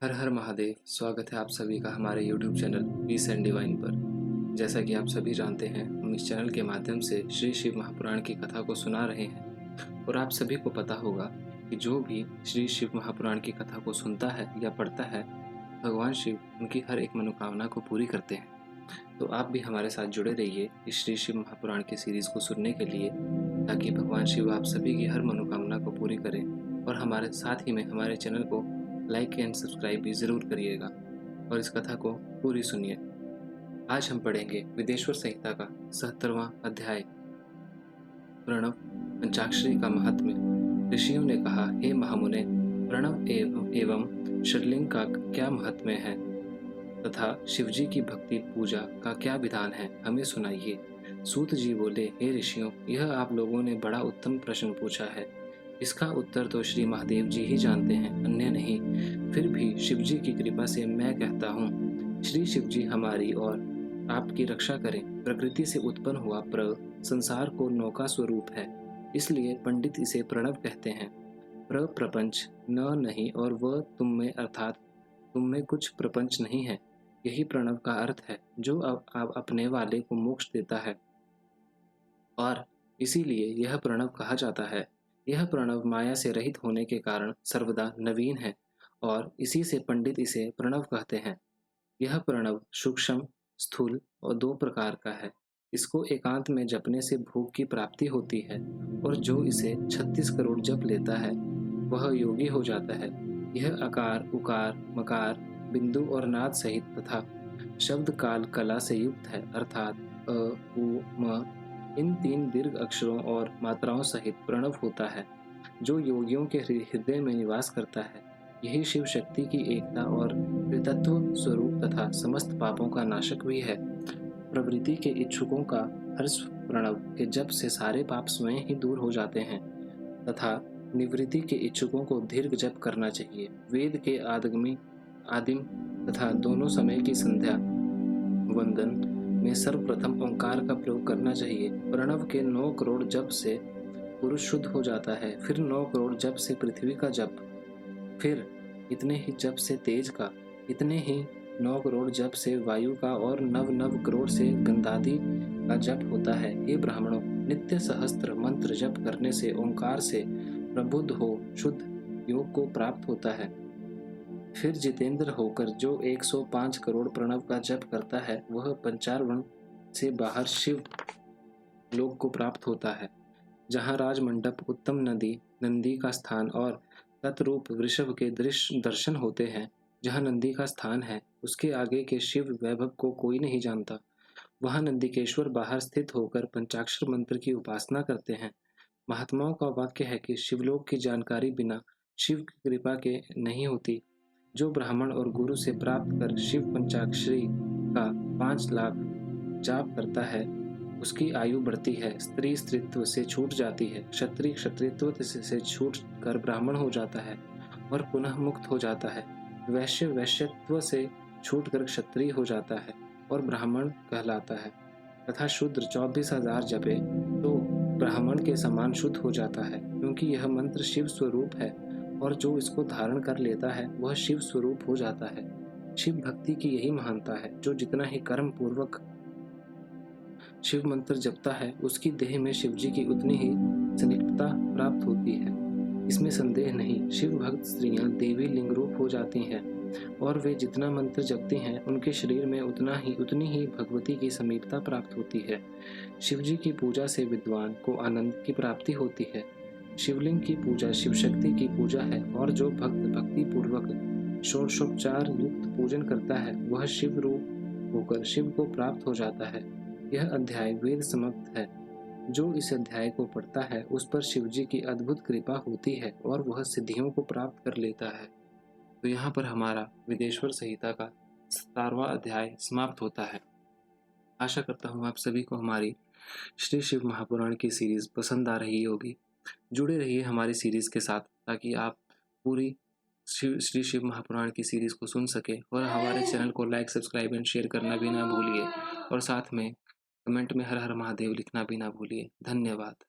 हर हर महादेव। स्वागत है आप सभी का हमारे YouTube channel peace and divine पर। जैसा कि आप सभी जानते हैं, हम इस चैनल के माध्यम से श्री शिव महापुराण की कथा को सुना रहे हैं और आप सभी को पता होगा कि जो भी श्री शिव महापुराण की कथा को सुनता है या पढ़ता है, भगवान शिव उनकी हर एक मनोकामना को पूरी करते हैं। तो आप भी हमारे साथ जुड़े रहिए इस श्री शिव महापुराण की सीरीज़ को सुनने के लिए, ताकि भगवान शिव आप सभी की हर मनोकामना को पूरी करें। और हमारे साथ ही में हमारे चैनल को लाइक एंड सब्सक्राइब भी ज़रूर करिएगा और इस कथा को पूरी सुनिए। आज हम पढ़ेंगे विदेश्वर संहिता का 77वां अध्याय, प्रणव पंचाक्षरी का महात्म्य। ऋषियों ने कहा, हे महामुने, प्रणव एवं षडलिंग का क्या महात्म्य है तथा शिवजी की भक्ति पूजा का क्या विधान है, हमें सुनाइए। सूत जी बोले, हे ऋषियों, यह आप लोगों ने बड़ा उत्तम प्रश्न पूछा है। इसका उत्तर तो श्री महादेव जी ही जानते हैं, अन्य नहीं। फिर भी शिवजी की कृपा से मैं कहता हूँ, श्री शिवजी हमारी और आपकी रक्षा करें। प्रकृति से उत्पन्न हुआ संसार को नौका स्वरूप है, इसलिए पंडित इसे प्रणव कहते हैं। प्रपंच न नहीं और वह तुम में, अर्थात तुम में कुछ प्रपंच नहीं है। यही प्रणव का अर्थ है, जो अब अपने वाले को मोक्ष देता है और इसीलिए यह प्रणव कहा जाता है। यह प्रणव माया से रहित होने के कारण सर्वदा नवीन है और इसी से पंडित इसे प्रणव कहते हैं। यह प्रणव सूक्ष्म, स्थूल और दो प्रकार का है। इसको एकांत में जपने से भोग की प्राप्ति होती है और जो इसे 36 करोड़ जप लेता है वह योगी हो जाता है। यह आकार, उकार, मकार, बिंदु और नाद सहित तथा शब्द काल कला से युक्त है, अर्थात अ, उ, म इन 3 दीर्घ अक्षरों और मात्राओं सहित प्रणव होता है, जो योगियों के हृदय में निवास करता है। यही शिव शक्ति की एकता और त्रितत्व स्वरूप तथा समस्त पापों का नाशक भी है। प्रवृत्ति के इच्छुकों का हर्ष प्रणव के जप से सारे पाप स्वयं ही दूर हो जाते हैं तथा निवृत्ति के इच्छुकों को दीर्घ जप करना चाहिए। वेद के आदिम तथा दोनों समय की संध्या वंदन में सर्वप्रथम ओंकार का प्रयोग करना चाहिए। प्रणव के 9 करोड़ जप से पुरुष शुद्ध हो जाता है, फिर 9 करोड़ जप से पृथ्वी का जप, फिर इतने ही जप से तेज का, इतने ही 9 करोड़ जप से वायु का और नव करोड़ से गंधादि का जप होता है। हे ब्राह्मणों, नित्य सहस्त्र मंत्र जप करने से ओंकार से प्रबुद्ध हो शुद्ध योग को प्राप्त होता है। फिर जितेंद्र होकर जो 105 करोड़ प्रणव का जप करता है वह पंचारवण से बाहर शिव लोक को प्राप्त होता है, जहाँ राजमंडप, उत्तम नदी, नंदी का स्थान और तत्रूप वृषभ के दर्शन होते हैं। जहाँ नंदी का स्थान है, उसके आगे के शिव वैभव को कोई नहीं जानता। वहाँ नंदिकेश्वर बाहर स्थित होकर पंचाक्षर मंत्र की उपासना करते हैं। महात्माओं का वाक्य है कि शिवलोक की जानकारी बिना शिव की कृपा के नहीं होती। जो ब्राह्मण और गुरु से प्राप्त कर शिव पंचाक्षरी का 5 लाख जाप करता है, उसकी आयु बढ़ती है, स्त्री स्त्रीत्व से छूट जाती है, क्षत्रिय क्षत्रित्व से छूट कर ब्राह्मण हो जाता है और पुनः मुक्त हो जाता है, वैश्य वैश्यत्व से छूट कर क्षत्रिय हो जाता है और ब्राह्मण कहलाता है, तथा शूद्र 24,000 जपे तो ब्राह्मण के समान शुद्ध हो जाता है, क्योंकि यह मंत्र शिव स्वरूप है और जो इसको धारण कर लेता है वह शिव स्वरूप हो जाता है। शिव भक्ति की यही महानता है। जो जितना ही कर्म पूर्वक शिव मंत्र जपता है, उसकी देह में शिवजी की उतनी ही सनिग्धता प्राप्त होती है, इसमें संदेह नहीं। शिव भक्त स्त्रियां देवी लिंग रूप हो जाती हैं और वे जितना मंत्र जपती हैं, उनके शरीर में उतनी ही भगवती की समीपता प्राप्त होती है। शिवजी की पूजा से विद्वान को आनंद की प्राप्ति होती है। शिवलिंग की पूजा शिव शक्ति की पूजा है और जो भक्त भक्ति पूर्वक षोडशोपचार युक्त पूजन करता है, वह शिव रूप होकर शिव को प्राप्त हो जाता है। यह अध्याय वेद समाप्त है। जो इस अध्याय को पढ़ता है, उस पर शिवजी की अद्भुत कृपा होती है और वह सिद्धियों को प्राप्त कर लेता है। तो यहाँ पर हमारा विदेश्वर संहिता का 17वां अध्याय समाप्त होता है। आशा करता हूँ आप सभी को हमारी श्री शिव महापुराण की सीरीज पसंद आ रही होगी। जुड़े रहिए हमारी सीरीज के साथ, ताकि आप पूरी श्री शिव महापुराण की सीरीज को सुन सके और हमारे चैनल को लाइक, सब्सक्राइब एंड शेयर करना भी ना भूलिए और साथ में कमेंट में हर हर महादेव लिखना भी ना भूलिए। धन्यवाद।